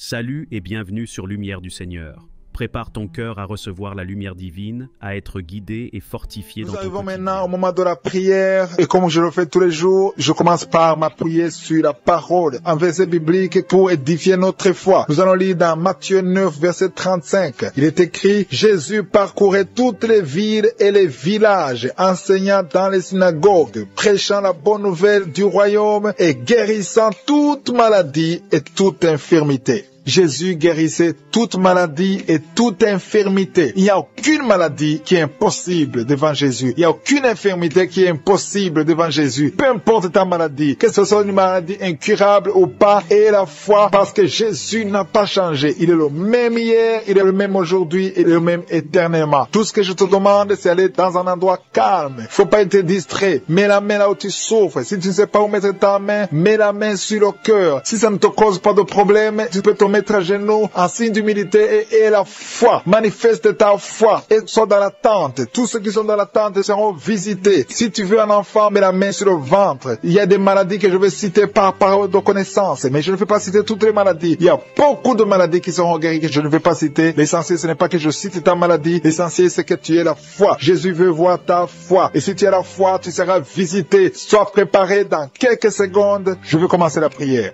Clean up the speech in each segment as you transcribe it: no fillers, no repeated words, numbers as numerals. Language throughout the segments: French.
Salut et bienvenue sur Lumière du Seigneur. Prépare ton cœur à recevoir la lumière divine, à être guidé et fortifié dans ton quotidien. Nous arrivons maintenant au moment de la prière et comme je le fais tous les jours, je commence par m'appuyer sur la parole, un verset biblique pour édifier notre foi. Nous allons lire dans Matthieu 9, verset 35. Il est écrit: Jésus parcourait toutes les villes et les villages, enseignant dans les synagogues, prêchant la bonne nouvelle du royaume et guérissant toute maladie et toute infirmité. Jésus guérissait toute maladie et toute infirmité. Il n'y a aucune maladie qui est impossible devant Jésus. Il n'y a aucune infirmité qui est impossible devant Jésus. Peu importe ta maladie, que ce soit une maladie incurable ou pas, et la foi, parce que Jésus n'a pas changé. Il est le même hier, il est le même aujourd'hui, il est le même éternellement. Tout ce que je te demande, c'est aller dans un endroit calme. Il ne faut pas être distrait. Mets la main là où tu souffres. Si tu ne sais pas où mettre ta main, mets la main sur le cœur. Si ça ne te cause pas de problème, tu peux te mettre à genoux en signe d'humilité et la foi. Manifeste ta foi et sois dans l'attente. Tous ceux qui sont dans l'attente seront visités. Si tu veux un enfant, mets la main sur le ventre. Il y a des maladies que je vais citer par parole de connaissance, mais je ne vais pas citer toutes les maladies. Il y a beaucoup de maladies qui seront guéries que je ne vais pas citer. L'essentiel, ce n'est pas que je cite ta maladie. L'essentiel, c'est que tu aies la foi. Jésus veut voir ta foi. Et si tu as la foi, tu seras visité. Sois préparé dans quelques secondes. Je veux commencer la prière.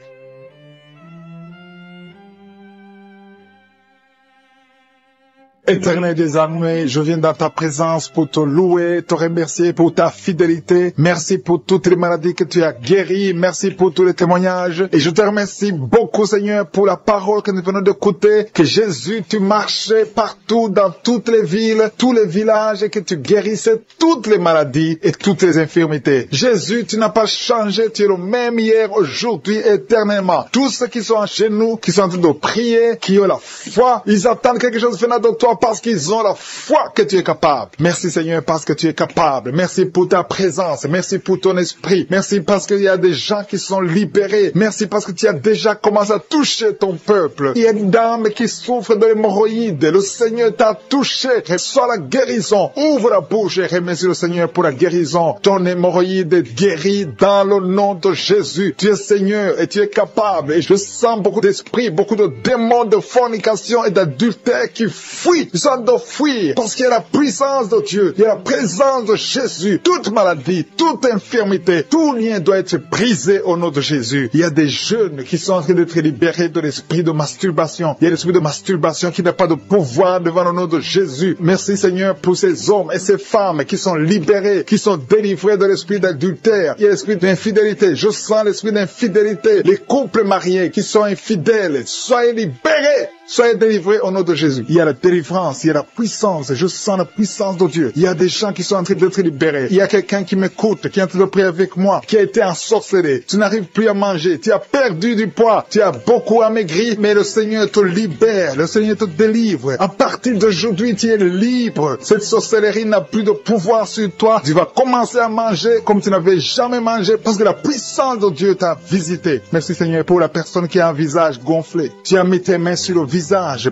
Éternel des armées, je viens dans ta présence pour te louer, te remercier pour ta fidélité. Merci pour toutes les maladies que tu as guéries. Merci pour tous les témoignages. Et je te remercie beaucoup, Seigneur, pour la parole que nous venons d'écouter. Que Jésus, tu marchais partout dans toutes les villes, tous les villages et que tu guérissais toutes les maladies et toutes les infirmités. Jésus, tu n'as pas changé. Tu es le même hier, aujourd'hui, éternellement. Tous ceux qui sont chez nous, qui sont en train de prier, qui ont la foi, ils attendent quelque chose venant de toi, parce qu'ils ont la foi que tu es capable. Merci Seigneur parce que tu es capable. Merci pour ta présence. Merci pour ton esprit. Merci parce qu'il y a des gens qui sont libérés. Merci parce que tu as déjà commencé à toucher ton peuple. Il y a une dame qui souffre de l'hémorroïde. Le Seigneur t'a touché. Reçois la guérison. Ouvre la bouche et remercie le Seigneur pour la guérison. Ton hémorroïde est guérie dans le nom de Jésus. Tu es Seigneur et tu es capable. Et je sens beaucoup d'esprits, beaucoup de démons de fornication et d'adultère qui fuient. Ils sont de fuir parce qu'il y a la puissance de Dieu, il y a la présence de Jésus. Toute maladie, toute infirmité, tout lien doit être brisé au nom de Jésus. Il y a des jeunes qui sont en train d'être libérés de l'esprit de masturbation. Il y a l'esprit de masturbation qui n'a pas de pouvoir devant le nom de Jésus. Merci Seigneur pour ces hommes et ces femmes qui sont libérés, qui sont délivrés de l'esprit d'adultère. Il y a l'esprit d'infidélité. Je sens l'esprit d'infidélité. Les couples mariés qui sont infidèles, soyez libérés. Soyez délivrés au nom de Jésus. Il y a la délivrance, il y a la puissance. Je sens la puissance de Dieu. Il y a des gens qui sont en train d'être libérés. Il y a quelqu'un qui m'écoute, qui est en train de prier avec moi, qui a été ensorcelé. Tu n'arrives plus à manger. Tu as perdu du poids. Tu as beaucoup amaigri, mais le Seigneur te libère. Le Seigneur te délivre. À partir d'aujourd'hui, tu es libre. Cette sorcellerie n'a plus de pouvoir sur toi. Tu vas commencer à manger comme tu n'avais jamais mangé parce que la puissance de Dieu t'a visité. Merci Seigneur pour la personne qui a un visage gonflé. Tu as mis tes mains sur le visage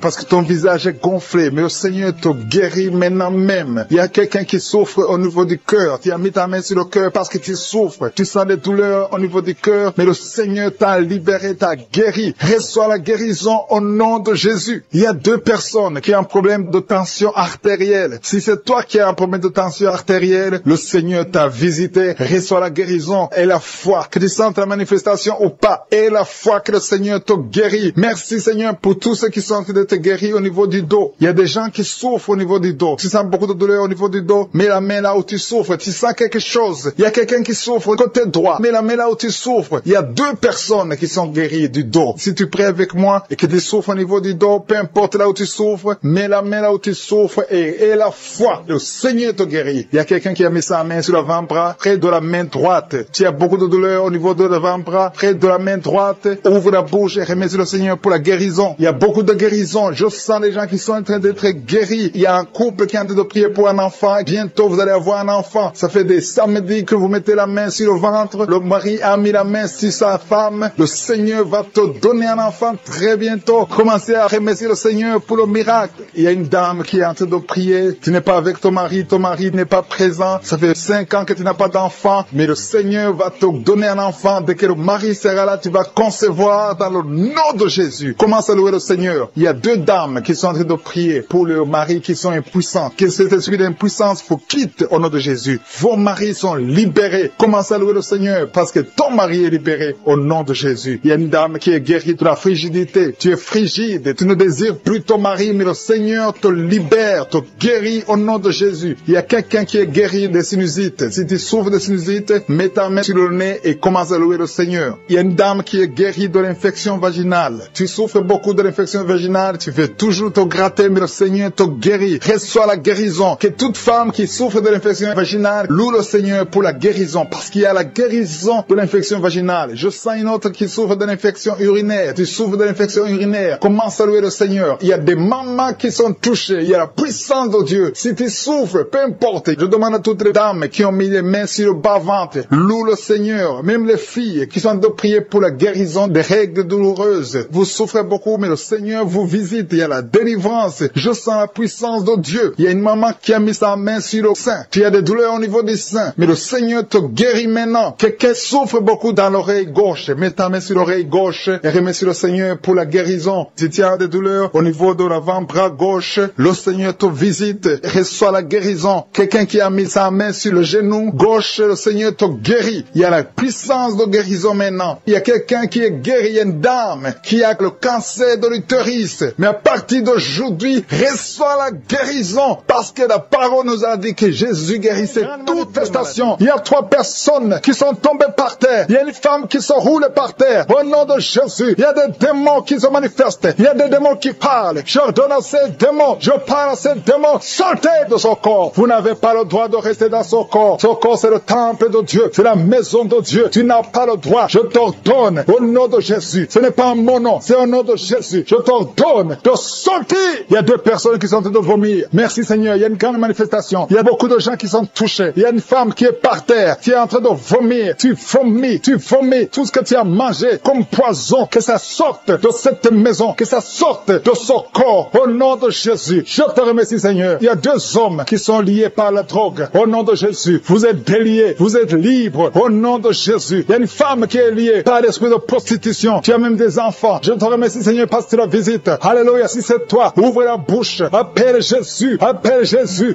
parce que ton visage est gonflé, mais le Seigneur te guérit maintenant même. Il y a quelqu'un qui souffre au niveau du cœur. Tu as mis ta main sur le cœur parce que tu souffres. Tu sens des douleurs au niveau du cœur, mais le Seigneur t'a libéré, t'a guéri. Reçois la guérison au nom de Jésus. Il y a deux personnes qui ont un problème de tension artérielle. Si c'est toi qui as un problème de tension artérielle, le Seigneur t'a visité. Reçois la guérison et la foi. Que tu sentes la manifestation ou pas, et la foi que le Seigneur te guérit. Merci Seigneur pour tous ceux qui sont en train d'être guéris au niveau du dos. Il y a des gens qui souffrent au niveau du dos. Tu sens beaucoup de douleur au niveau du dos. Mets la main là où tu souffres. Tu sens quelque chose. Il y a quelqu'un qui souffre côté droit. Mets la main là où tu souffres. Il y a deux personnes qui sont guéries du dos. Si tu pries avec moi et que tu souffres au niveau du dos, peu importe là où tu souffres, mets la main là où tu souffres et la foi. Le Seigneur te guérit. Il y a quelqu'un qui a mis sa main sur l'avant-bras, près de la main droite. Tu as beaucoup de douleur au niveau de l'avant-bras, près de la main droite. Ouvre la bouche et remercie le Seigneur pour la guérison. Il y a beaucoup de guérison. Je sens les gens qui sont en train d'être guéri. Il y a un couple qui est en train de prier pour un enfant. Bientôt, vous allez avoir un enfant. Ça fait des samedis que vous mettez la main sur le ventre. Le mari a mis la main sur sa femme. Le Seigneur va te donner un enfant très bientôt. Commencez à remercier le Seigneur pour le miracle. Il y a une dame qui est en train de prier. Tu n'es pas avec ton mari n'est pas présent. Ça fait 5 ans que tu n'as pas d'enfant. Mais le Seigneur va te donner un enfant. Dès que le mari sera là, tu vas concevoir dans le nom de Jésus. Commence à louer le Seigneur. Il y a 2 dames qui sont en train de prier pour le mari qui sont impuissants. Que cet esprit d'impuissance vous quitte au nom de Jésus. Vos maris sont libérés. Commence à louer le Seigneur parce que ton mari est libéré au nom de Jésus. Il y a une dame qui est guérie de la frigidité. Tu es frigide. Tu ne désires plus ton mari, mais le Seigneur te libère, te guérit au nom de Jésus. Il y a quelqu'un qui est guéri des sinusites. Si tu souffres de sinusites, mets ta main sur le nez et commence à louer le Seigneur. Il y a une dame qui est guérie de l'infection vaginale. Tu souffres beaucoup de l'infection vaginale. Tu fais toujours te gratter, mais le Seigneur te guérit. Reçois la guérison. Que toute femme qui souffre de l'infection vaginale loue le Seigneur pour la guérison, parce qu'il y a la guérison de l'infection vaginale. Je sens une autre qui souffre de l'infection urinaire. Tu souffres de l'infection urinaire. Commence à louer le Seigneur. Il y a des mamans qui sont touchées. Il y a la puissance de Dieu. Si tu souffres, peu importe. Je demande à toutes les dames qui ont mis les mains sur le bas-ventre, loue le Seigneur. Même les filles qui sont de prier pour la guérison des règles douloureuses. Vous souffrez beaucoup, mais le Seigneur vous visite. Il y a la délivrance. Je sens la puissance de Dieu. Il y a une maman qui a mis sa main sur le sein. Tu as des douleurs au niveau des seins, mais le Seigneur te guérit maintenant. Quelqu'un souffre beaucoup dans l'oreille gauche. Mets ta main sur l'oreille gauche et remercie le Seigneur pour la guérison. Si tu as des douleurs au niveau de l'avant-bras gauche, le Seigneur te visite. Reçois la guérison. Quelqu'un qui a mis sa main sur le genou gauche, le Seigneur te guérit. Il y a la puissance de guérison maintenant. Il y a quelqu'un qui est guéri. Il y a une dame qui a le cancer de l'utérus. Mais à partir d'aujourd'hui, reçois la guérison. Parce que la parole nous a dit que Jésus guérissait toute testation. Il y a 3 personnes qui sont tombées par terre. Il y a une femme qui se roule par terre. Au nom de Jésus, il y a des démons qui se manifestent. Il y a des démons qui parlent. J'ordonne à ces démons, je parle à ces démons, sortez de son corps. Vous n'avez pas le droit de rester dans son corps. Son corps, c'est le temple de Dieu. C'est la maison de Dieu. Tu n'as pas le droit. Je t'ordonne au nom de Jésus. Ce n'est pas mon nom, c'est au nom de Jésus. Je t'ordonne de sortir. Il y a 2 personnes qui sont en train de vomir. Merci Seigneur. Il y a une grande manifestation. Il y a beaucoup de gens qui sont touchés. Il y a une femme qui est par terre, qui est en train de vomir. Tu vomis tout ce que tu as mangé comme poison. Que ça sorte de cette maison, que ça sorte de son corps. Au nom de Jésus, je te remercie Seigneur. Il y a 2 hommes qui sont liés par la drogue. Au nom de Jésus, vous êtes déliés, vous êtes libres. Au nom de Jésus, il y a une femme qui est liée par l'esprit de prostitution. Tu as même des enfants. Je te remercie Seigneur parce que tu la visites. Alléluia, si c'est toi, ouvre la bouche, appelle Jésus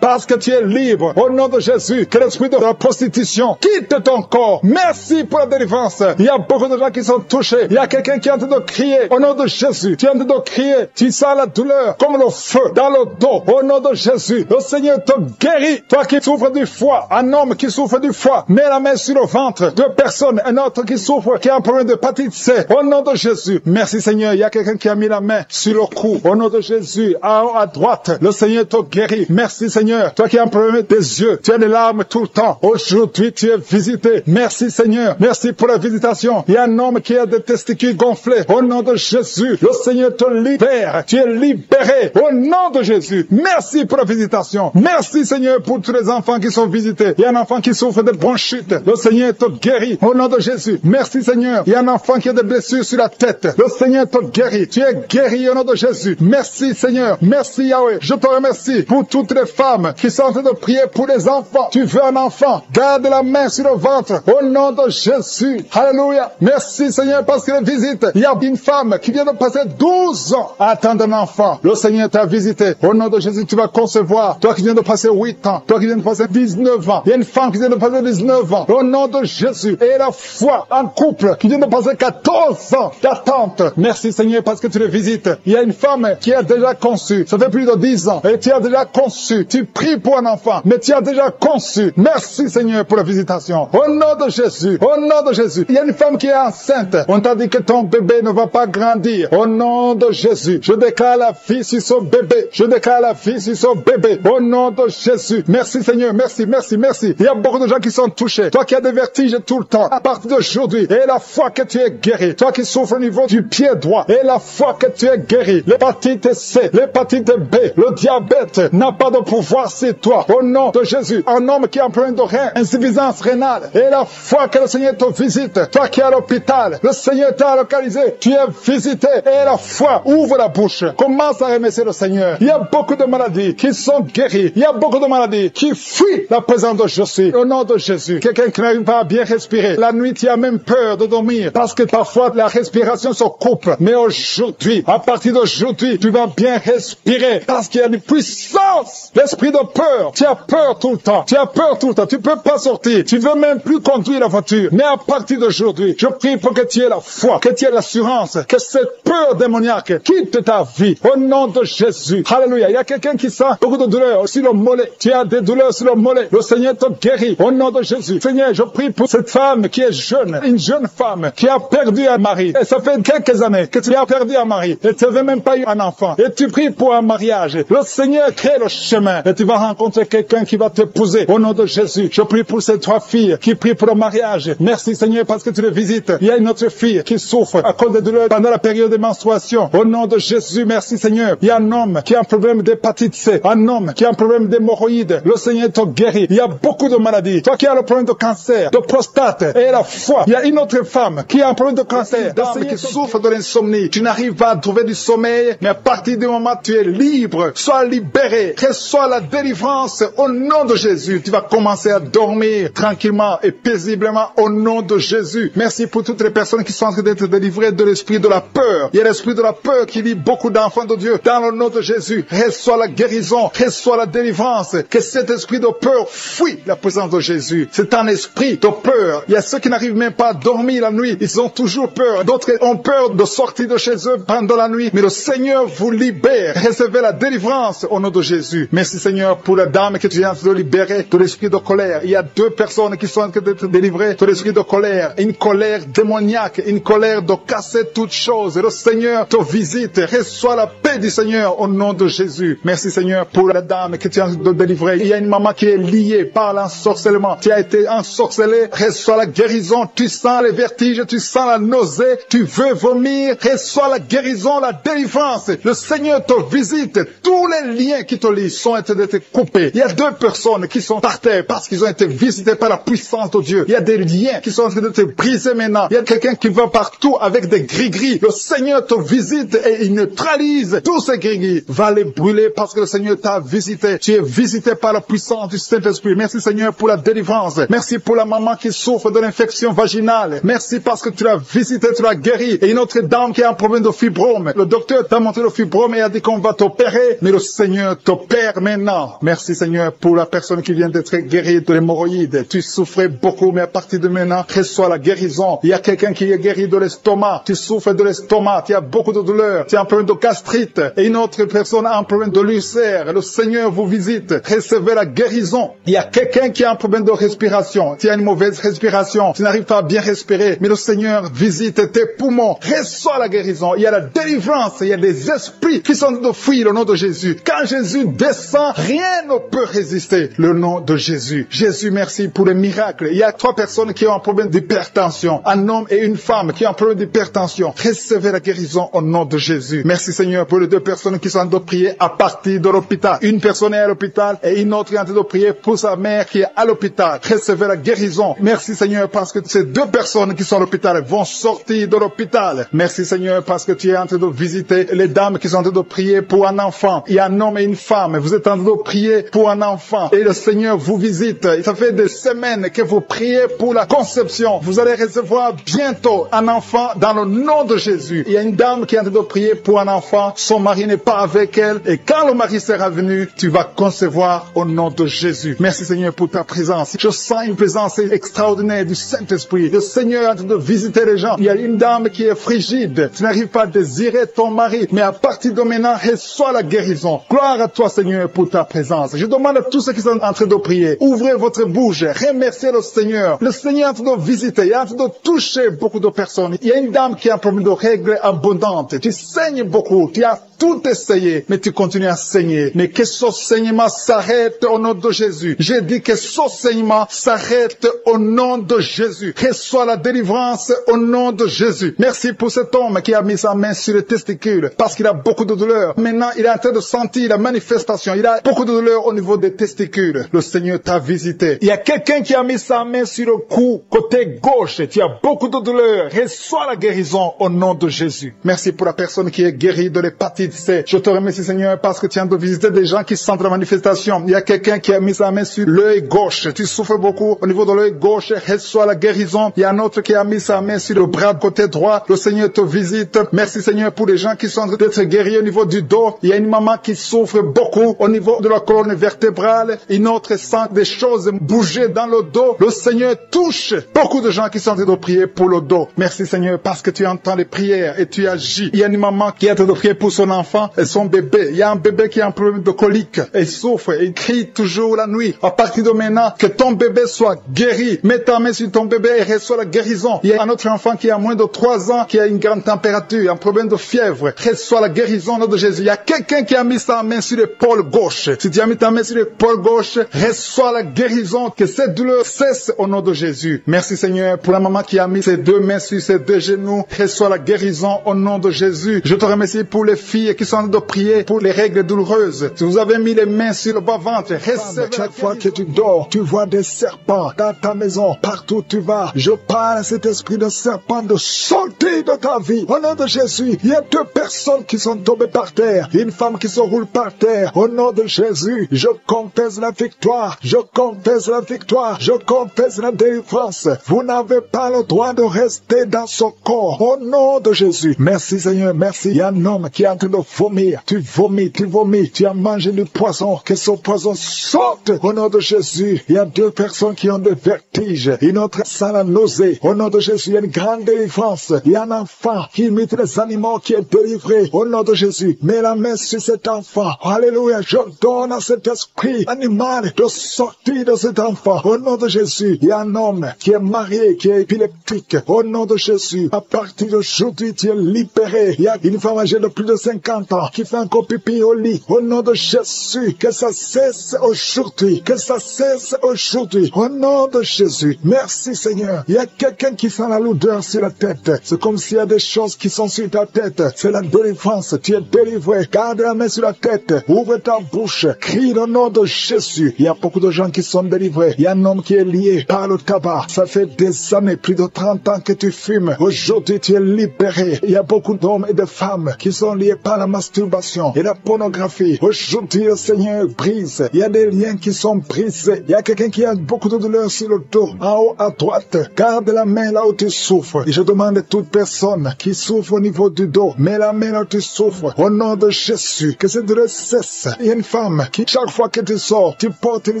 parce que tu es libre. Au nom de Jésus, que l'esprit de la prostitution quitte ton corps. Merci pour la délivrance. Il y a beaucoup de gens qui sont touchés. Il y a quelqu'un qui est en train de crier. Au nom de Jésus, tu es en train de crier. Tu sens la douleur comme le feu dans le dos. Au nom de Jésus, le Seigneur te guérit. Toi qui souffres du foie, un homme qui souffre du foie, mets la main sur le ventre. 2 personnes, un autre qui souffre, qui a un problème de hépatite C. Au nom de Jésus, merci Seigneur. Il y a quelqu'un qui a mis la main sur le cou. Au nom de Jésus, à droite, le Seigneur te guérit. Merci Seigneur. Toi qui as un problème des yeux, tu as des larmes tout le temps. Aujourd'hui, tu es visité. Merci Seigneur. Merci pour la visitation. Il y a un homme qui a des testicules gonflés. Au nom de Jésus, le Seigneur te libère. Tu es libéré. Au nom de Jésus. Merci pour la visitation. Merci Seigneur pour tous les enfants qui sont visités. Il y a un enfant qui souffre de bronchite. Le Seigneur te guérit. Au nom de Jésus. Merci Seigneur. Il y a un enfant qui a des blessures sur la tête. Le Seigneur te guérit. Tu es guéri au nom de Jésus. Merci Seigneur. Merci Yahweh. Je te remercie pour toutes les femmes qui sont en train de prier pour les enfants. Tu veux un enfant. Garde la main sur le ventre. Au nom de Jésus. Alléluia. Merci Seigneur parce qu'il visite. Il y a une femme qui vient de passer 12 ans à attendre un enfant. Le Seigneur t'a visité. Au nom de Jésus, tu vas concevoir. Toi qui viens de passer 8 ans. Toi qui viens de passer 19 ans. Il y a une femme qui vient de passer 19 ans. Au nom de Jésus. Et la foi, un couple qui vient de passer 14 ans d'attente. Merci Seigneur parce que tu les visites. Il y a une femme qui a déjà conçu. Ça fait plus de 10 ans. Et tu as déjà conçu. Tu pries pour un enfant. Mais tu as déjà conçu. Merci Seigneur pour la visitation. Au nom de Jésus. Au nom de Jésus. Il y a une femme qui est enceinte. On t'a dit que ton bébé ne va pas grandir. Au nom de Jésus. Je déclare la vie sur son bébé. Je déclare la vie sur son bébé. Au nom de Jésus. Merci Seigneur. Merci, merci, merci. Il y a beaucoup de gens qui sont touchés. Toi qui as des vertiges tout le temps. À partir d'aujourd'hui. Et la foi que tu es guéri. Toi qui souffres au niveau du pied droit. Et la foi que tu es guéri. L'hépatite C. L'hépatite l'hépatite B, le diabète n'a pas de pouvoir sur toi. Au nom de Jésus, un homme qui a un problème de rein, insuffisance rénale, et la foi que le Seigneur te visite, toi qui es à l'hôpital, le Seigneur t'a localisé, tu es visité, et la foi ouvre la bouche, commence à remercier le Seigneur. Il y a beaucoup de maladies qui sont guéries, il y a beaucoup de maladies qui fuient la présence de Jésus. Au nom de Jésus, quelqu'un qui n'arrive pas à bien respirer, la nuit tu as même peur de dormir, parce que parfois la respiration se coupe, mais aujourd'hui, à partir d'aujourd'hui, tu vas bien respirer, parce qu'il y a une puissance, l'esprit de peur, tu as peur tout le temps, tu as peur tout le temps, tu peux pas sortir, tu veux même plus conduire la voiture, mais à partir d'aujourd'hui, je prie pour que tu aies la foi, que tu aies l'assurance, que cette peur démoniaque quitte ta vie, au nom de Jésus. Alléluia. Il y a quelqu'un qui sent beaucoup de douleurs sur le mollet, tu as des douleurs sur le mollet, le Seigneur te guérit, au nom de Jésus. Seigneur, je prie pour cette femme qui est jeune, une jeune femme qui a perdu un mari, et ça fait quelques années que tu as perdu un mari, et tu n'avais même pas eu un enfant, et tu pries pour un mariage, le Seigneur crée le chemin, et tu vas rencontrer quelqu'un qui va t'épouser, au nom de Jésus. Je prie pour ces trois filles qui prient pour le mariage. Merci Seigneur parce que tu les visites. Il y a une autre fille qui souffre à cause des douleurs pendant la période de menstruation. Au nom de Jésus, merci Seigneur. Il y a un homme qui a un problème d'hépatite C, un homme qui a un problème d'hémorroïdes. Le Seigneur te guérit. Il y a beaucoup de maladies. Toi qui as le problème de cancer, de prostate et la foi. Il y a une autre femme qui a un problème de cancer, le Seigneur qui souffre de l'insomnie. Tu n'arrives pas à trouver du sommeil, mais à partir du moment où tu es libre, sois libéré, reçois la délivrance au nom de Jésus. Tu vas commencer à dormir tranquillement et paisiblement au nom de Jésus. Merci pour toutes les personnes qui sont en train d'être délivrées de l'esprit de la peur. Il y a l'esprit de la peur qui lie beaucoup d'enfants de Dieu. Dans le nom de Jésus, reçois la guérison, reçois la délivrance. Que cet esprit de peur fuit la présence de Jésus. C'est un esprit de peur. Il y a ceux qui n'arrivent même pas à dormir la nuit. Ils ont toujours peur. D'autres ont peur de sortir de chez eux pendant la nuit. Mais le Seigneur vous libère. Recevez la délivrance au nom de Jésus. Merci Seigneur pour la dame que tu viens de libérer de l'esprit de colère. Il y a deux personnes qui sont en train d'être délivrées de l'esprit de colère. Une colère démoniaque, une colère de casser toutes choses. Le Seigneur te visite. Reçois la paix du Seigneur au nom de Jésus. Merci Seigneur pour la dame que tu as de délivrer. Il y a une maman qui est liée par l'ensorcellement. Tu as été ensorcelé. Reçois la guérison. Tu sens les vertiges, tu sens la nausée. Tu veux vomir. Reçois la guérison, la délivrance. Le Seigneur te visite. Tous les liens qui te lient sont en train d'être coupés. Il y a deux personnes qui sont par terre parce qu'ils ont été visités par la puissance de Dieu. Il y a des liens qui sont en train de te briser maintenant. Il y a quelqu'un qui va partout avec des gris-gris. Le Seigneur te visite et il neutralise tous ces gris-gris. Va les brûler parce que le Seigneur t'a visité. Tu es visité par la puissance du Saint-Esprit. Merci Seigneur pour la délivrance. Merci pour la maman qui souffre de l'infection vaginale. Merci parce que tu l'as visité, tu l'as guéri. Et une autre dame qui a un problème de fibrome. Le docteur t'a montré le fibrome et a dit qu'on va t'opérer. Mais le Seigneur t'opère maintenant. Merci Seigneur pour la personne qui vient d'être guérie de l'hémorroïde. Tu souffrais beaucoup, mais à partir de maintenant, reçois la guérison. Il y a quelqu'un qui est guéri de l'estomac. Tu souffres de l'estomac. Tu as beaucoup de douleurs. Tu as un problème de gastrite. Et une autre personne a un problème de l'ulcère. Le Seigneur vous visite. Recevez la guérison. Il y a quelqu'un qui a un problème de respiration. Tu as une mauvaise respiration. Tu n'arrives pas à bien respirer. Mais le Seigneur visite tes poumons. Reçois la guérison. Il y a la délivrance. Il y a des esprits qui sont de fuir le nom de Jésus. Quand Jésus descend, rien ne peut résister. Le nom de Jésus. Jésus, merci pour le miracle. Il y a trois personnes qui ont un problème d'hypertension. Un homme et une femme qui ont un problème d'hypertension. Recevez la guérison au nom de Jésus. Merci Seigneur pour les deux personnes qui sont en train de prier à partir de l'hôpital. Une personne est à l'hôpital et une autre est en train de prier pour sa mère qui est à l'hôpital. Recevez la guérison. Merci Seigneur parce que ces deux personnes qui sont à l'hôpital vont sortir de l'hôpital. Merci Seigneur parce que tu es en train de visiter les dames qui sont en train de prier pour un enfant. Il y a un homme et une femme. Vous êtes en train de prier pour un enfant. Et le Seigneur vous visite. Ça fait des semaines que vous priez pour la conception. Vous allez recevoir bientôt un enfant dans le nom de Jésus. Il y a une dame qui est en train de prier pour un enfant. Son mari n'est pas avec elle. Et quand le mari sera venu, tu vas concevoir au nom de Jésus. Merci Seigneur pour ta présence. Je sens une présence extraordinaire du Saint-Esprit. Le Seigneur est en train de visiter les gens. Il y a une dame qui est frigide. Tu n'arrives pas à désirer ton mari. Mais à partir de maintenant, reçois la guérison. Gloire à toi Seigneur pour ta présence. Je demande à tous ceux qui sont en train de prier, ouvrez votre bouche, remerciez le Seigneur. Le Seigneur est en train de visiter, il est en train de toucher beaucoup de personnes. Il y a une dame qui a un problème de règles abondantes. Tu saignes beaucoup, tu as tout essayé, mais tu continues à saigner. Mais que ce saignement s'arrête au nom de Jésus. J'ai dit que ce saignement s'arrête au nom de Jésus. Reçois la délivrance au nom de Jésus. Merci pour cet homme qui a mis sa main sur les testicules parce qu'il a beaucoup de douleur. Maintenant, il est en train de sentir la manifestation. Il a beaucoup de douleur au niveau des testicules. Le Seigneur t'a visité. Il y a quelqu'un qui a mis sa main sur le cou, côté gauche. Tu as beaucoup de douleur. Reçois la guérison au nom de Jésus. Merci pour la personne qui est guérie de l'hépatite C. Je te remercie, Seigneur, parce que tu viens de visiter des gens qui sentent la manifestation. Il y a quelqu'un qui a mis sa main sur l'œil gauche. Tu souffres beaucoup au niveau de l'œil gauche. Reçois la guérison. Il y a un autre qui a mis sa main sur le bras côté droit. Le Seigneur te visite. Merci, Seigneur, pour les gens qui sont en train d'être guéris au niveau du dos. Il y a une maman qui souffre beaucoup au niveau de la colonne vertébrale. Une autre sent des choses bouger dans le dos. Le Seigneur touche beaucoup de gens qui sont en train de prier pour le dos. Merci, Seigneur, parce que tu entends les prières et tu agis. Il y a une maman qui est en train de prier pour son enfant et son bébé. Il y a un bébé qui a un problème de colique. Il souffre, il crie toujours la nuit. À partir de maintenant, que ton bébé soit guéri. Mets ta main sur ton bébé et reçois la guérison. Il y a un autre enfant qui a moins de 3 ans, qui a une grande température, un problème de fièvre. Reçois la guérison au nom de Jésus. Il y a quelqu'un qui a mis sa main sur l'épaule gauche. Si tu as mis ta main sur l'épaule gauche, reçois la guérison. Que cette douleur cesse au nom de Jésus. Merci, Seigneur, pour la maman qui a mis ses 2 mains sur ses 2 genoux. Reçois la guérison au nom de Jésus. Je te remercie pour les filles qui sont en train de prier pour les règles douloureuses. Si vous avez mis les mains sur le bas-ventre, recevez. Chaque fois que tu dors, tu vois des serpents dans ta maison. Partout où tu vas, je parle à cet esprit de serpent de sortir de ta vie. Au nom de Jésus, il y a 2 personnes qui sont tombées par terre. Une femme qui se roule par terre. Au nom de Jésus, je confesse la victoire. Je confesse la victoire. Je confesse la délivrance. Vous n'avez pas le droit de rester dans ce corps. Au nom de Jésus. Merci, Seigneur. Merci. Il y a un homme qui est en train de vomir. Tu vomis, tu vomis. Tu as mangé du poison. Que ce poison sorte. Au nom de Jésus. Il y a 2 personnes qui ont des vertiges. Une autre sent la nausée. Au nom de Jésus, il y a une grande délivrance. Il y a un enfant qui imite les animaux qui est délivré. Au nom de Jésus. Mets la main sur cet enfant. Alléluia. Je donne à cet esprit animal de sortir de cet enfant. Au nom de Jésus. Il y a un homme qui est marié, qui est épileptique. Au nom de Jésus. À partir d'aujourd'hui, tu es libéré. Il y a une femme âgée de plus de 50 ans qui fait encore pipi au lit. Au nom de Jésus. Que ça cesse aujourd'hui. Que ça cesse aujourd'hui. Au nom de Jésus. Merci, Seigneur. Il y a quelqu'un qui sent la lourdeur sur la tête. C'est comme s'il y a des choses qui sont sur ta tête. C'est la délivrance. Tu es délivré. Garde la main sur la tête. Ouvre ta bouche. Crie le nom de Jésus. Il y a beaucoup de gens qui sont délivrés. Il y a un homme qui est lié par le tabac. Ça fait des années, plus de 30 ans que tu fumes. Aujourd'hui, tu es libéré. Il y a beaucoup d'hommes et de femmes qui sont liés par la masturbation et la pornographie. Aujourd'hui, le Seigneur brise. Il y a des liens qui sont brisés. Il y a quelqu'un qui a beaucoup de douleur sur le dos. En haut à droite, garde la main là où tu souffres. Et je demande à toute personne qui souffre au niveau du dos, mets la main là où tu souffres. Au nom de Jésus, que cette douleur cesse. Il y a une femme qui, chaque fois que tu sors, tu portes une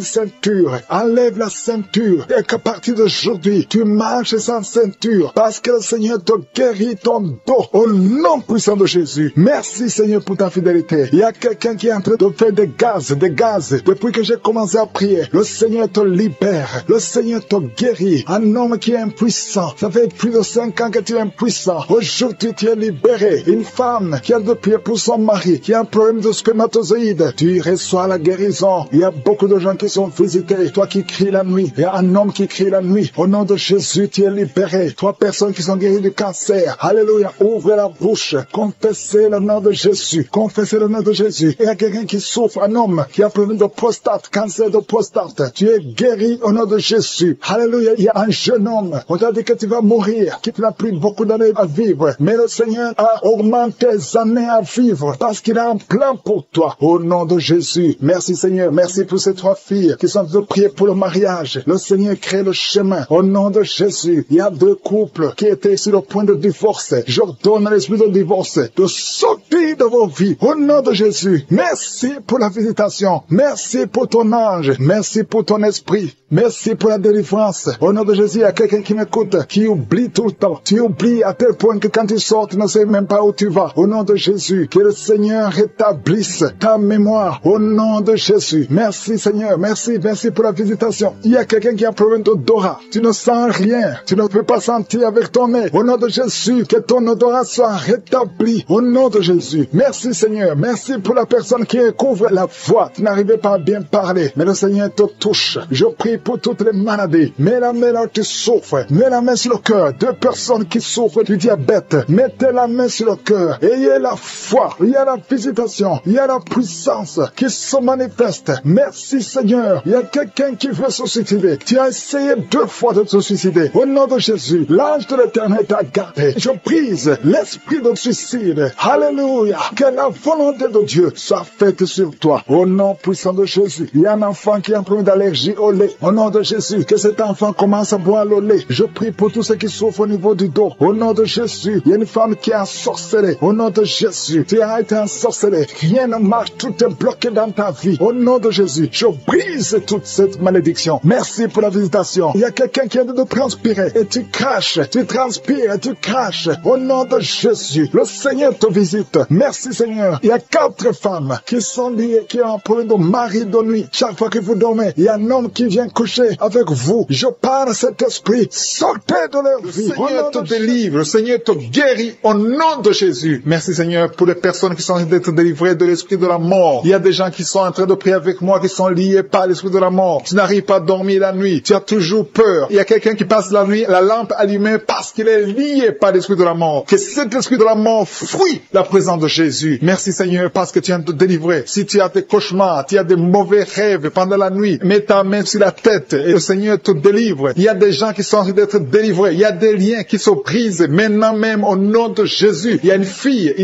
ceinture. Enlève la ceinture. Et qu'à partir d'aujourd'hui, tu marches sans ceinture. Parce que le Seigneur te guérit ton dos. Au nom puissant de Jésus. Merci, Seigneur, pour ta fidélité. Il y a quelqu'un qui est en train de faire des gaz. Depuis que j'ai commencé à prier, le Seigneur te libère. Le Seigneur te guérit. Un homme qui est impuissant. Ça fait plus de 5 ans que tu es impuissant. Aujourd'hui, tu es libéré. Une femme qui a de prier pour son mari, qui a un problème de spermatozoïde. Tu reçois la guérison. Il y a beaucoup de gens qui sont visités. Toi qui cries la nuit. Il y a un homme qui crie la nuit. Au nom de Jésus, tu es libéré. 3 personnes qui sont guéries du cancer. Alléluia. Ouvrez la bouche. Confessez le nom de Jésus. Confessez le nom de Jésus. Il y a quelqu'un qui souffre, un homme qui a un problème de prostate, cancer de prostate. Tu es guéri au nom de Jésus. Alléluia. Il y a un jeune homme. On t'a dit que tu vas mourir, que tu n'as plus beaucoup d'années à vivre. Mais le Seigneur a augmenté tes années à vivre parce qu'il a un plan pour toi. Au nom de Jésus. Merci, Seigneur. Merci pour ces 3 filles qui sont de prier pour le mariage. Le Seigneur crée le chemin. Au nom de Jésus. Il y a 2 couples qui étaient sur le point de divorce. J'ordonne à l'esprit de divorce de sortir de vos vies. Au nom de Jésus. Merci pour la visitation. Merci pour ton ange. Merci pour ton esprit. Merci pour la délivrance. Au nom de Jésus, il y a quelqu'un qui m'écoute, qui oublie tout le temps. Tu oublies à tel point que quand tu sors, tu ne sais même pas où tu vas. Au nom de Jésus, que le Seigneur rétablisse ta mémoire. Au nom de Jésus. Merci, Seigneur. Merci pour la visitation. Il y a quelqu'un qui a un problème d'odorat. Tu ne sens rien. Tu ne peux pas sentir avec ton nez. Au nom de Jésus, que ton odorat soit rétabli. Au nom de Jésus. Jésus. Merci Seigneur. Merci pour la personne qui couvre la voix. Tu n'arrivais pas à bien parler, mais le Seigneur te touche. Je prie pour toutes les maladies. Mets la main là où tu souffres. Mets la main sur le cœur. Deux personnes qui souffrent du diabète. Mettez la main sur le cœur. Ayez la foi. Il y a la visitation. Il y a la puissance qui se manifeste. Merci Seigneur. Il y a quelqu'un qui veut se suicider. Tu as essayé 2 fois de te suicider. Au nom de Jésus, l'ange de l'Éternel t'a gardé. Je brise l'esprit de suicide. Alléluia. Que la volonté de Dieu soit faite sur toi. Au nom puissant de Jésus. Il y a un enfant qui a un problème d'allergie au lait. Au nom de Jésus, que cet enfant commence à boire le lait. Je prie pour tous ceux qui souffrent au niveau du dos. Au nom de Jésus, il y a une femme qui a ensorcelé. Au nom de Jésus, tu as été ensorcelé. Rien ne marche, tout est bloqué dans ta vie. Au nom de Jésus, je brise toute cette malédiction. Merci pour la visitation. Il y a quelqu'un qui est en train de transpirer et tu craches, tu transpires et tu craches. Au nom de Jésus, le Seigneur te visite. Merci Seigneur. Il y a 4 femmes qui sont liées, qui ont un problème de mari de nuit. Chaque fois que vous dormez, il y a un homme qui vient coucher avec vous. Je parle cet esprit. Sortez de leur vie. Le Seigneur te délivre. Le Seigneur te guérit au nom de Jésus. Merci Seigneur pour les personnes qui sont en train d'être délivrées de l'esprit de la mort. Il y a des gens qui sont en train de prier avec moi, qui sont liés par l'esprit de la mort. Tu n'arrives pas à dormir la nuit. Tu as toujours peur. Il y a quelqu'un qui passe la nuit, la lampe allumée parce qu'il est lié par l'esprit de la mort. Que cet esprit de la mort fuit la présence de Jésus. Merci Seigneur parce que tu viens de te délivrer. Si tu as des cauchemars, tu as des mauvais rêves pendant la nuit, mets ta main sur la tête et le Seigneur te délivre. Il y a des gens qui sont en train d'être délivrés. Il y a des liens qui se brisent maintenant même au nom de Jésus. Il y a une fille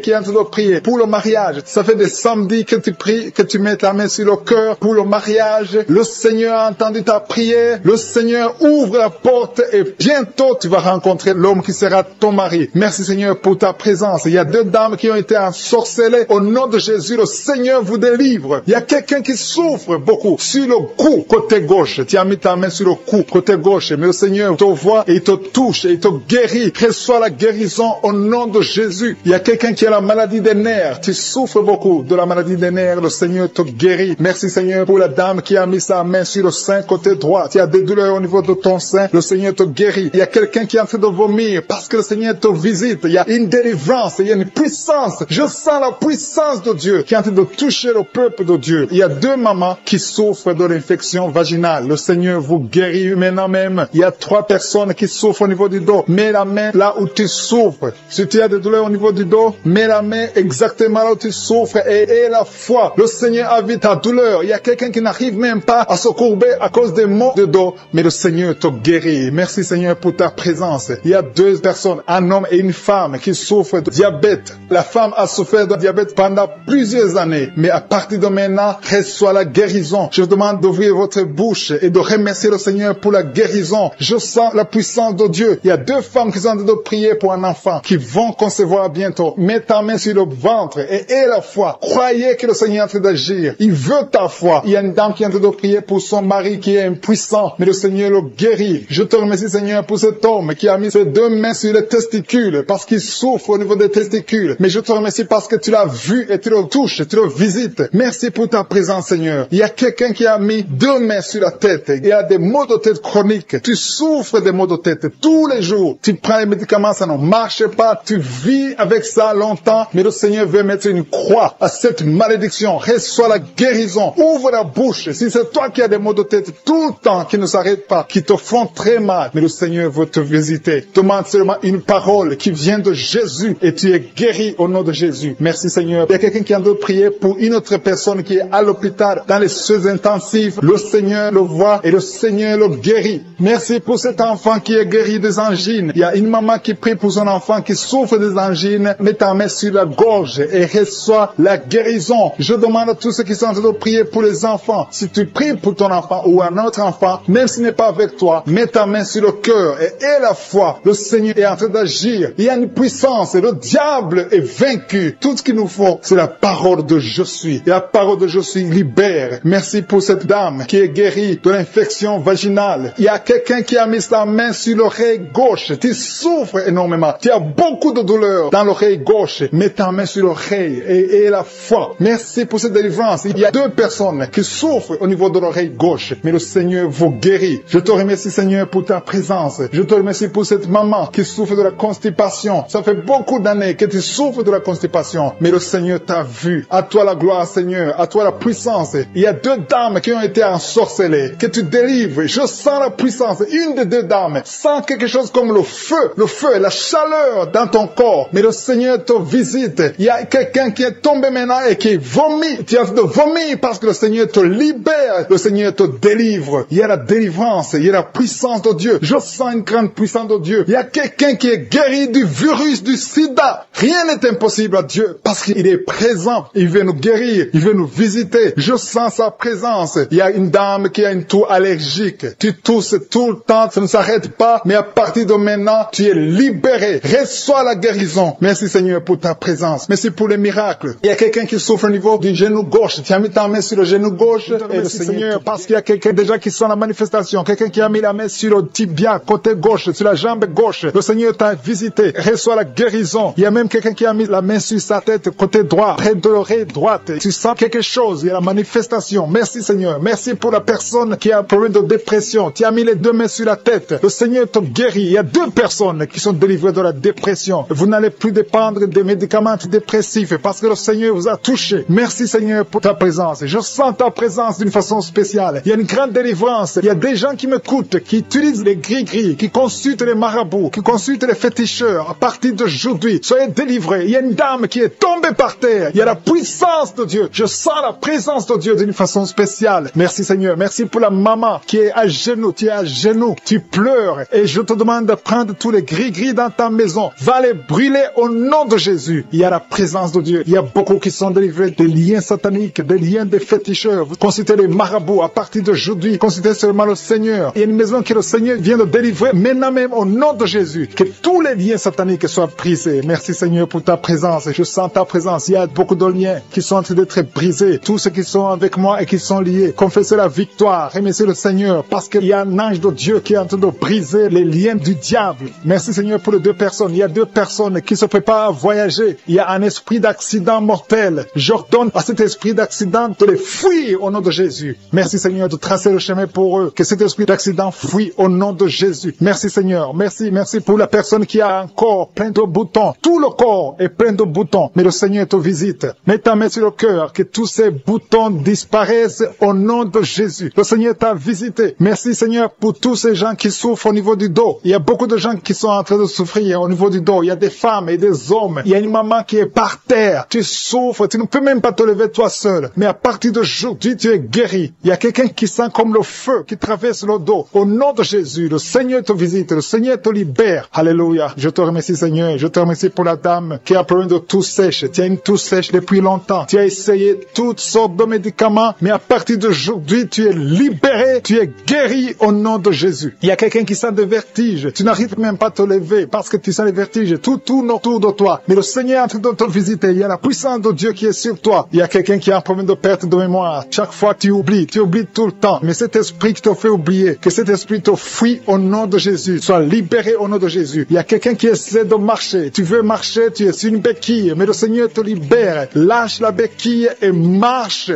qui est en train de prier pour le mariage. Ça fait des samedis que tu pries, que tu mets ta main sur le cœur pour le mariage. Le Seigneur a entendu ta prière. Le Seigneur ouvre la porte et bientôt tu vas rencontrer l'homme qui sera ton mari. Merci Seigneur pour ta présence. Il y a 2 dames qui ont été ensorcelées. Au nom de Jésus, le Seigneur vous délivre. Il y a quelqu'un qui souffre beaucoup sur le cou, côté gauche. Tu as mis ta main sur le cou, côté gauche. Mais le Seigneur te voit et il te touche et il te guérit. Reçois la guérison au nom de Jésus. Il y a quelqu'un qui a la maladie des nerfs. Tu souffres beaucoup de la maladie des nerfs. Le Seigneur te guérit. Merci Seigneur pour la dame qui a mis sa main sur le sein côté droit. Tu as des douleurs au niveau de ton sein. Le Seigneur te guérit. Il y a quelqu'un qui est en train de vomir parce que le Seigneur te visite. Il y a une délivrance. Il y a une puissance. Je sens la puissance de Dieu qui est en train de toucher le peuple de Dieu. Il y a 2 mamans qui souffrent de l'infection vaginale. Le Seigneur vous guérit maintenant même. Il y a 3 personnes qui souffrent au niveau du dos. Mets la main là où tu souffres. Si tu as des douleurs au niveau du dos, mets la main exactement là où tu souffres et aie la foi. Le Seigneur a vu ta douleur. Il y a quelqu'un qui n'arrive même pas à se courber à cause des maux de dos, mais le Seigneur te guérit. Merci Seigneur pour ta présence. Il y a 2 personnes, un homme et une femme qui souffrent de diabète. La femme a souffert de diabète pendant plusieurs années, mais à partir de maintenant, reçoit la guérison. Je vous demande d'ouvrir votre bouche et de remercier le Seigneur pour la guérison. Je sens la puissance de Dieu. Il y a 2 femmes qui sont en train de prier pour un enfant qui vont concevoir bientôt. Mets ta main sur le ventre et aie la foi. Croyez que le Seigneur est en train d'agir. Il veut ta foi. Il y a une dame qui est en train de prier pour son mari qui est impuissant, mais le Seigneur le guérit. Je te remercie Seigneur pour cet homme qui a mis ses 2 mains sur les testicules parce qu'il souffre au niveau des testicules. Mais je te remercie parce que tu l'as vu et tu le touches, tu le visites. Merci pour ta présence Seigneur. Il y a quelqu'un qui a mis 2 mains sur la tête. Il y a des maux de tête chroniques. Tu souffres des maux de tête tous les jours. Tu prends les médicaments, ça ne marche pas. Tu vis avec ça longtemps. Mais le Seigneur veut mettre une croix à cette malédiction. Reçois la guérison. Ouvre la bouche. Si c'est toi qui as des maux de tête tout le temps qui ne s'arrêtent pas, qui te font très mal, mais le Seigneur veut te visiter. Demande seulement une parole qui vient de Jésus et tu es guéri au nom de Jésus. Merci Seigneur. Il y a quelqu'un qui a de prier pour une autre personne qui est à l'hôpital dans les soins intensifs. Le Seigneur le voit et le Seigneur le guérit. Merci pour cet enfant qui est guéri des angines. Il y a une maman qui prie pour son enfant qui souffre des angines. Mets ta main sur la gorge et reçois la guérison. Je demande à tous ceux qui sont en train de prier pour les enfants. Si tu pries pour ton enfant ou un autre enfant, même s'il n'est pas avec toi, mets ta main sur le cœur et aie la foi. Le Seigneur est en train d'agir. Il y a une puissance et le diable est vaincu. Tout ce qu'il nous faut, c'est la parole de je suis. Et la parole de je suis libère. Merci pour cette dame qui est guérie de l'infection vaginale. Il y a quelqu'un qui a mis sa main sur l'oreille gauche. Tu souffres énormément. Tu as beaucoup de douleur dans l'oreille gauche. Mets ta main sur l'oreille et aie la foi. Merci pour cette délivrance. Il y a 2 personnes qui souffrent au niveau de l'oreille gauche. Mais le Seigneur vous guérit. Je te remercie Seigneur pour ta présence. Je te remercie pour cette maman qui souffre de la constipation. Ça fait beaucoup d'années que tu souffres souffres de la constipation, mais le Seigneur t'a vu. À toi la gloire, Seigneur, à toi la puissance. Il y a 2 dames qui ont été ensorcelées, que tu délivres. Je sens la puissance. Une des 2 dames sent quelque chose comme le feu et la chaleur dans ton corps. Mais le Seigneur te visite. Il y a quelqu'un qui est tombé maintenant et qui vomit. Tu as de vomir parce que le Seigneur te libère. Le Seigneur te délivre. Il y a la délivrance. Il y a la puissance de Dieu. Je sens une grande puissance de Dieu. Il y a quelqu'un qui est guéri du virus du sida. Rien n'est impossible à Dieu parce qu'il est présent. Il veut nous guérir. Il veut nous visiter. Je sens sa présence. Il y a une dame qui a une toux allergique. Tu tousses tout le temps. Ça ne s'arrête pas. Mais à partir de maintenant, tu es libéré. Reçois la guérison. Merci Seigneur pour ta présence. Merci pour les miracles. Il y a quelqu'un qui souffre au niveau du genou gauche. Tu as mis ta main sur le genou gauche. Et le Seigneur, parce qu'il y a quelqu'un déjà qui sent la manifestation. Quelqu'un qui a mis la main sur le tibia, côté gauche, sur la jambe gauche. Le Seigneur t'a visité. Reçois la guérison. Il y a même quelqu'un qui a mis la main sur sa tête, côté droit, près de l'oreille droite. Tu sens quelque chose. Il y a la manifestation. Merci Seigneur. Merci pour la personne qui a un problème de dépression. Tu as mis les 2 mains sur la tête. Le Seigneur te guérit. Il y a 2 personnes qui sont délivrées de la dépression. Vous n'allez plus dépendre des médicaments antidépressifs parce que le Seigneur vous a touché. Merci Seigneur pour ta présence. Je sens ta présence d'une façon spéciale. Il y a une grande délivrance. Il y a des gens qui m'écoutent, qui utilisent les gris-gris, qui consultent les marabouts, qui consultent les féticheurs. À partir d'aujourd'hui, soyez délivrés. Il y a une dame qui est tombée par terre. Il y a la puissance de Dieu. Je sens la présence de Dieu d'une façon spéciale. Merci Seigneur. Merci pour la maman qui est à genoux. Tu es à genoux. Tu pleures. Et je te demande de prendre tous les gris-gris dans ta maison. Va les brûler au nom de Jésus. Il y a la présence de Dieu. Il y a beaucoup qui sont délivrés des liens sataniques, des liens des féticheurs. Vous consultez les marabouts. À partir d'aujourd'hui, consultez seulement le Seigneur. Il y a une maison que le Seigneur vient de délivrer maintenant même au nom de Jésus. Que tous les liens sataniques soient brisés. Merci Seigneur pour ta présence. Je sens ta présence. Il y a beaucoup de liens qui sont en train d'être brisés. Tous ceux qui sont avec moi et qui sont liés, confessez la victoire. Remerciez le Seigneur parce qu'il y a un ange de Dieu qui est en train de briser les liens du diable. Merci Seigneur pour les 2 personnes. Il y a 2 personnes qui se préparent à voyager. Il y a un esprit d'accident mortel. J'ordonne à cet esprit d'accident de les fuir au nom de Jésus. Merci Seigneur de tracer le chemin pour eux. Que cet esprit d'accident fuit au nom de Jésus. Merci Seigneur. Merci pour la personne qui a un corps plein de boutons. Tout le corps est plein de boutons. Mais le Seigneur te visite. Mets ta main sur le cœur. Que tous ces boutons disparaissent au nom de Jésus. Le Seigneur t'a visité. Merci Seigneur pour tous ces gens qui souffrent au niveau du dos. Il y a beaucoup de gens qui sont en train de souffrir au niveau du dos. Il y a des femmes et des hommes. Il y a une maman qui est par terre. Tu souffres. Tu ne peux même pas te lever toi seul. Mais à partir d'aujourd'hui, tu es guéri. Il y a quelqu'un qui sent comme le feu qui traverse le dos. Au nom de Jésus, le Seigneur te visite. Le Seigneur te libère. Alléluia. Je te remercie Seigneur. Je te remercie pour la dame qui a un problème de toux sèche. Tu as une toux sèche depuis longtemps. Tu as essayé toutes sortes de médicaments. Mais à partir d'aujourd'hui, tu es libéré. Tu es guéri au nom de Jésus. Il y a quelqu'un qui sent des vertiges. Tu n'arrives même pas à te lever parce que tu sens les vertiges. Tout tourne autour de toi. Mais le Seigneur est en train de te visiter. Il y a la puissance de Dieu qui est sur toi. Il y a quelqu'un qui a un problème de perte de mémoire. Chaque fois tu oublies tout le temps. Mais cet esprit qui te fait oublier, que cet esprit te fuit au nom de Jésus. Sois libéré au nom de Jésus. Il y a quelqu'un qui essaie de marcher. Tu veux marcher, tu es sur une béquille. Mais le Seigneur te libère. Lâche la béquille et marche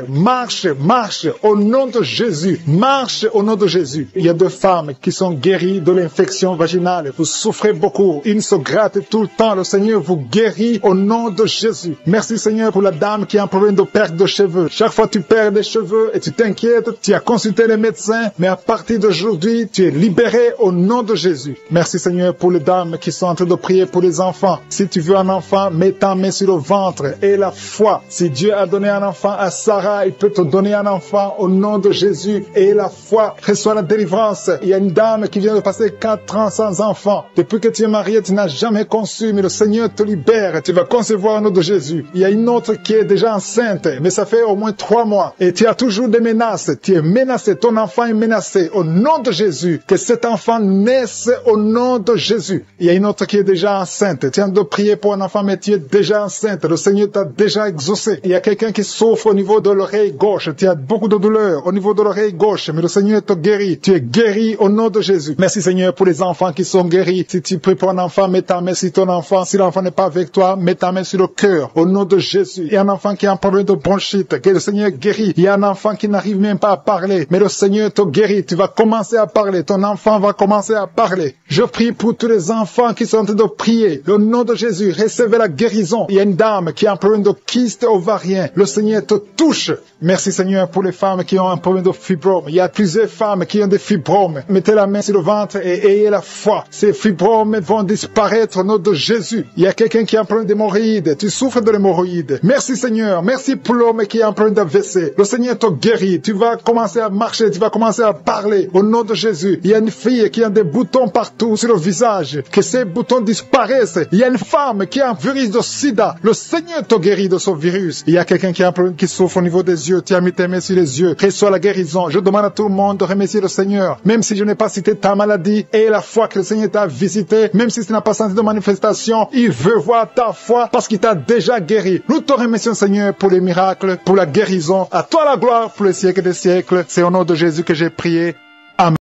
au nom de Jésus. Marche au nom de Jésus. Il y a 2 femmes qui sont guéries de l'infection vaginale. Vous souffrez beaucoup. Une se gratte tout le temps. Le Seigneur vous guérit au nom de Jésus. Merci Seigneur pour la dame qui a un problème de perte de cheveux. Chaque fois tu perds des cheveux et tu t'inquiètes, tu as consulté les médecins, mais à partir d'aujourd'hui, tu es libéré au nom de Jésus. Merci Seigneur pour les dames qui sont en train de prier pour les enfants. Si tu veux un enfant, mets ta main sur le ventre et la foi. Si Dieu a donné un enfant à Sarah, il peut te donner un enfant au nom de Jésus et la foi. Reçois la délivrance. Il y a une dame qui vient de passer 4 ans sans enfant. Depuis que tu es marié, tu n'as jamais conçu, mais le Seigneur te libère. Tu vas concevoir au nom de Jésus. Il y a une autre qui est déjà enceinte, mais ça fait au moins 3 mois. Et tu as toujours des menaces. Tu es menacé. Ton enfant est menacé. Au nom de Jésus, que cet enfant naisse au nom de Jésus. Il y a une autre qui est déjà enceinte. Tu viens de prier pour un enfant, mais tu es déjà enceinte. Le Seigneur t'a déjà exaucé. Il y a quelqu'un qui souffre au niveau de l'oreille gauche. Tu as beaucoup de douleur au niveau de l'oreille gauche, mais le Seigneur te guérit. Tu es guéri au nom de Jésus. Merci Seigneur pour les enfants qui sont guéris. Si tu pries pour un enfant, mets ta main sur ton enfant. Si l'enfant n'est pas avec toi, mets ta main sur le cœur. Au nom de Jésus. Il y a un enfant qui a un problème de bronchite, que le Seigneur guérit. Il y a un enfant qui n'arrive même pas à parler, mais le Seigneur te guérit. Tu vas commencer à parler. Ton enfant va commencer à parler. Je prie pour tous les enfants qui sont en train de prier. Au nom de Jésus, recevez recevez la guérison. Il y a une dame qui a un problème de kyste ovarien. Le Seigneur te touche. Merci Seigneur pour les femmes qui ont un problème de fibrome. Il y a plusieurs femmes qui ont des fibromes. Mettez la main sur le ventre et ayez la foi. Ces fibromes vont disparaître au nom de Jésus. Il y a quelqu'un qui a un problème d'hémorroïdes. Tu souffres de l'hémorroïde. Merci Seigneur. Merci pour l'homme qui a un problème d'AVC. Le Seigneur te guérit. Tu vas commencer à marcher. Tu vas commencer à parler au nom de Jésus. Il y a une fille qui a des boutons partout sur le visage. Que ces boutons disparaissent. Il y a une femme qui a un virus de sida. Le Seigneur te guérit de ce virus. Il y a quelqu'un qui a un problème qui souffre au niveau des yeux. Tu as mis tes mains sur les yeux. Reçois la guérison. Je demande à tout le monde de remercier le Seigneur. Même si je n'ai pas cité ta maladie et la foi que le Seigneur t'a visité, même si tu n'as pas senti de manifestation, il veut voir ta foi parce qu'il t'a déjà guéri. Nous te remercions Seigneur pour les miracles, pour la guérison. À toi la gloire pour les siècles des siècles. C'est au nom de Jésus que j'ai prié. Amen.